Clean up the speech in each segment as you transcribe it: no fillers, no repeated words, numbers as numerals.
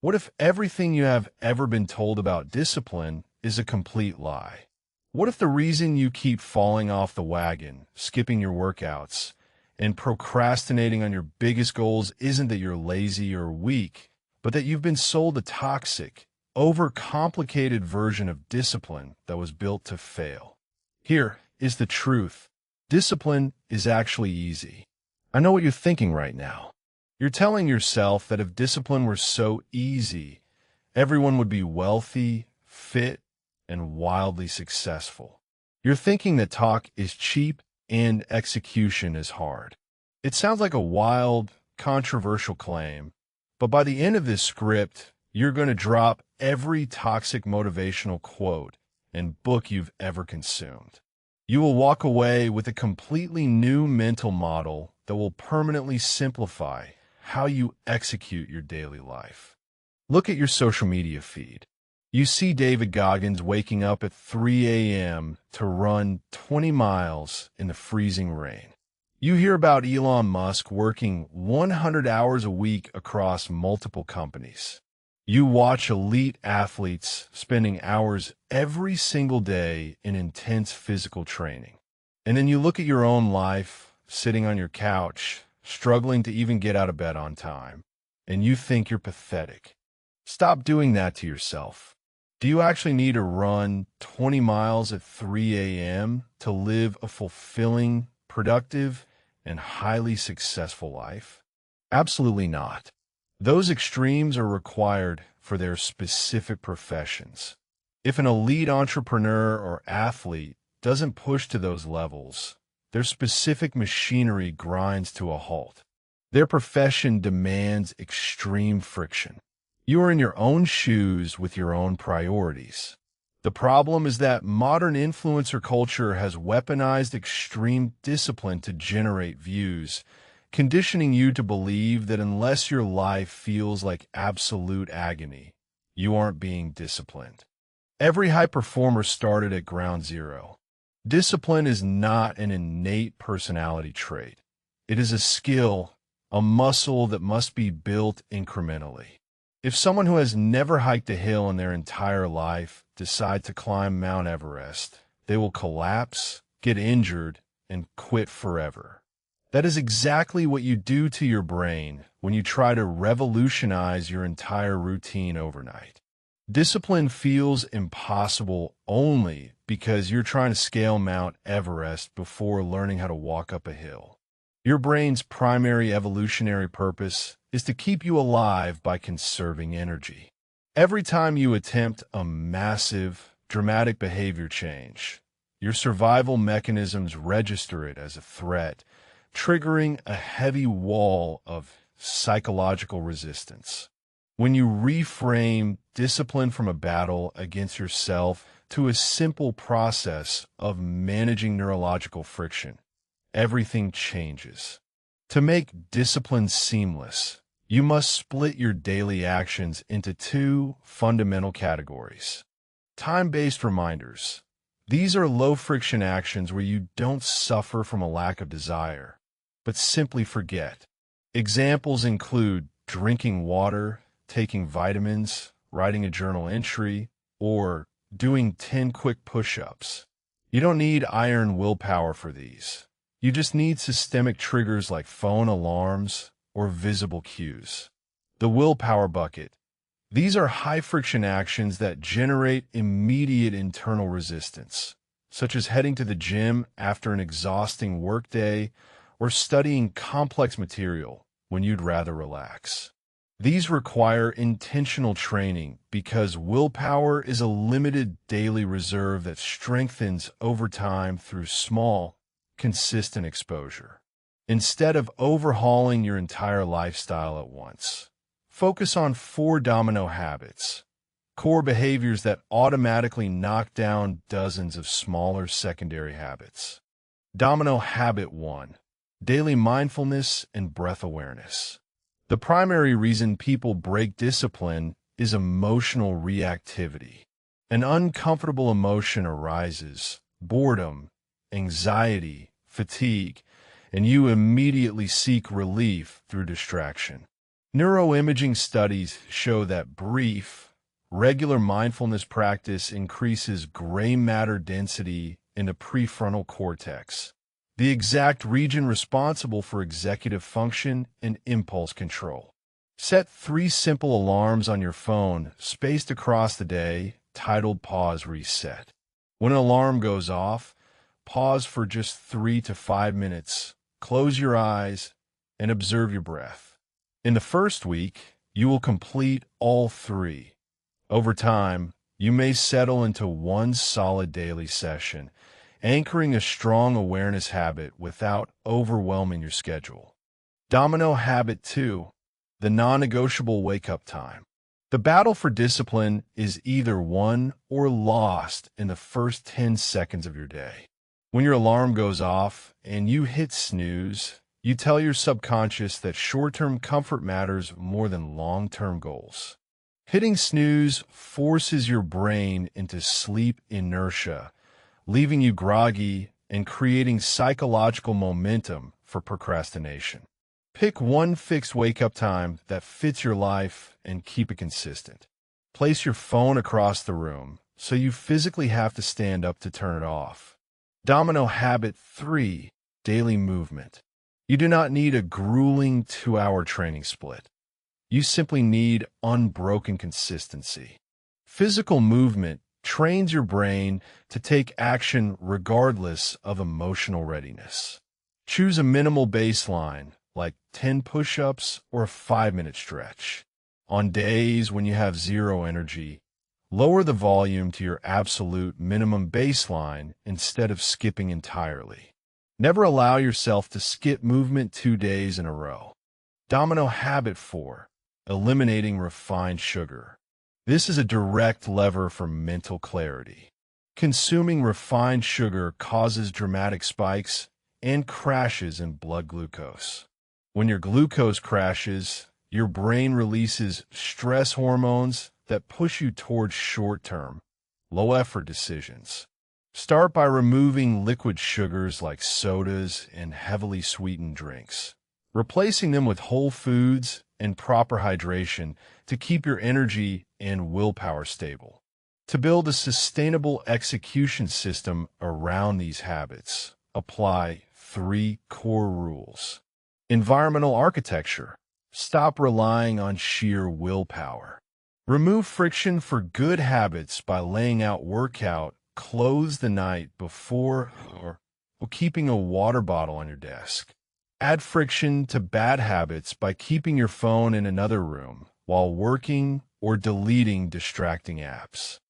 What if everything you have ever been told about discipline is a complete lie? What if the reason you keep falling off the wagon, skipping your workouts, and procrastinating on your biggest goals isn't that you're lazy or weak, but that you've been sold a toxic, overcomplicated version of discipline that was built to fail? Here is the truth. Discipline is actually easy. I know what you're thinking right now. You're telling yourself that if discipline were so easy, everyone would be wealthy, fit, and wildly successful. You're thinking that talk is cheap and execution is hard. It sounds like a wild, controversial claim, but by the end of this script, you're going to drop every toxic motivational quote and book you've ever consumed. You will walk away with a completely new mental model that will permanently simplify how you execute your daily life. Look at your social media feed. You see David Goggins waking up at 3 a.m. to run 20 miles in the freezing rain. You hear about Elon Musk working 100 hours a week across multiple companies. You watch elite athletes spending hours every single day in intense physical training. And then you look at your own life, sitting on your couch, struggling to even get out of bed on time, and you think you're pathetic. Stop doing that to yourself. Do you actually need to run 20 miles at 3 a.m. to live a fulfilling, productive, and highly successful life? Absolutely not. Those extremes are required for their specific professions. If an elite entrepreneur or athlete doesn't push to those levels, their specific machinery grinds to a halt. Their profession demands extreme friction. You are in your own shoes with your own priorities. The problem is that modern influencer culture has weaponized extreme discipline to generate views, conditioning you to believe that unless your life feels like absolute agony, you aren't being disciplined. Every high performer started at ground zero. Discipline is not an innate personality trait. It is a skill, a muscle that must be built incrementally. If someone who has never hiked a hill in their entire life decides to climb Mount Everest, they will collapse, get injured, and quit forever. That is exactly what you do to your brain when you try to revolutionize your entire routine overnight. Discipline feels impossible only because you're trying to scale Mount Everest before learning how to walk up a hill. Your brain's primary evolutionary purpose is to keep you alive by conserving energy. Every time you attempt a massive, dramatic behavior change, your survival mechanisms register it as a threat, triggering a heavy wall of psychological resistance. When you reframe discipline from a battle against yourself to a simple process of managing neurological friction, everything changes. To make discipline seamless, you must split your daily actions into two fundamental categories. Time-based reminders. These are low-friction actions where you don't suffer from a lack of desire, but simply forget. Examples include drinking water, taking vitamins, writing a journal entry, or doing 10 quick push-ups. You don't need iron willpower for these. You just need systemic triggers like phone alarms or visible cues. The willpower bucket. These are high-friction actions that generate immediate internal resistance, such as heading to the gym after an exhausting workday or studying complex material when you'd rather relax. These require intentional training because willpower is a limited daily reserve that strengthens over time through small, consistent exposure. Instead of overhauling your entire lifestyle at once, focus on 4 domino habits, core behaviors that automatically knock down dozens of smaller secondary habits. Domino Habit 1: Daily mindfulness and breath awareness. The primary reason people break discipline is emotional reactivity. An uncomfortable emotion arises, boredom, anxiety, fatigue, and you immediately seek relief through distraction. Neuroimaging studies show that brief, regular mindfulness practice increases gray matter density in the prefrontal cortex, the exact region responsible for executive function and impulse control. Set 3 simple alarms on your phone, spaced across the day, titled Pause Reset. When an alarm goes off, pause for just 3 to 5 minutes, close your eyes, and observe your breath. In the first week, you will complete all 3. Over time, you may settle into one solid daily session, anchoring a strong awareness habit without overwhelming your schedule. Domino Habit 2. The non-negotiable wake-up time. The battle for discipline is either won or lost in the first 10 seconds of your day. When your alarm goes off and you hit snooze, you tell your subconscious that short-term comfort matters more than long-term goals. Hitting snooze forces your brain into sleep inertia, leaving you groggy and creating psychological momentum for procrastination. Pick one fixed wake-up time that fits your life and keep it consistent. Place your phone across the room so you physically have to stand up to turn it off. Domino Habit 3. Daily movement. You do not need a grueling 2-hour training split. You simply need unbroken consistency. Physical movement trains your brain to take action regardless of emotional readiness. Choose a minimal baseline, like 10 push-ups or a 5-minute stretch. On days when you have zero energy, lower the volume to your absolute minimum baseline instead of skipping entirely. Never allow yourself to skip movement 2 days in a row. Domino Habit 4. Eliminating refined sugar. This is a direct lever for mental clarity. Consuming refined sugar causes dramatic spikes and crashes in blood glucose. When your glucose crashes, your brain releases stress hormones that push you towards short-term, low-effort decisions. Start by removing liquid sugars like sodas and heavily sweetened drinks, replacing them with whole foods and proper hydration to keep your energy and willpower stable. To build a sustainable execution system around these habits, apply 3 core rules. Environmental architecture. Stop relying on sheer willpower. Remove friction for good habits by laying out workout clothes the night before or keeping a water bottle on your desk. Add friction to bad habits by keeping your phone in another room while working or deleting distracting apps.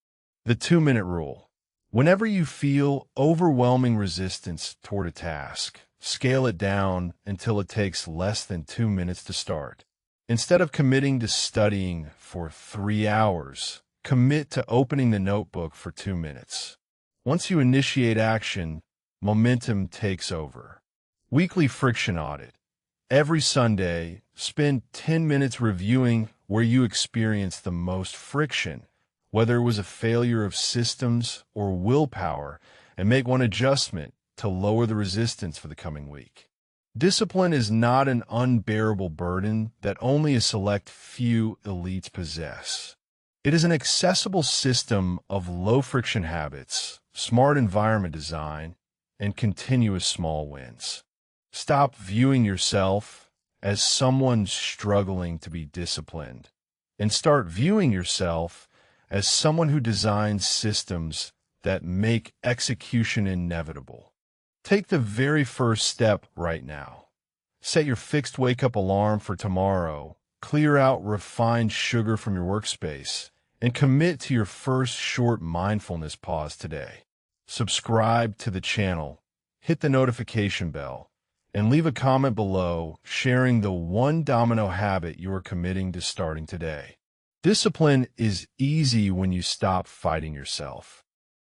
The 2-minute rule. Whenever you feel overwhelming resistance toward a task, scale it down until it takes less than 2 minutes to start. Instead of committing to studying for 3 hours, commit to opening the notebook for 2 minutes. Once you initiate action, momentum takes over. Weekly friction audit. Every Sunday, spend 10 minutes reviewing where you experienced the most friction, whether it was a failure of systems or willpower, and make one adjustment to lower the resistance for the coming week. Discipline is not an unbearable burden that only a select few elites possess. It is an accessible system of low-friction habits, smart environment design, and continuous small wins. Stop viewing yourself as someone struggling to be disciplined, and start viewing yourself as someone who designs systems that make execution inevitable. Take the very first step right now. Set your fixed wake-up alarm for tomorrow, clear out refined sugar from your workspace, and commit to your first short mindfulness pause today. Subscribe to the channel, hit the notification bell, and leave a comment below sharing the one domino habit you are committing to starting today. Discipline is easy when you stop fighting yourself.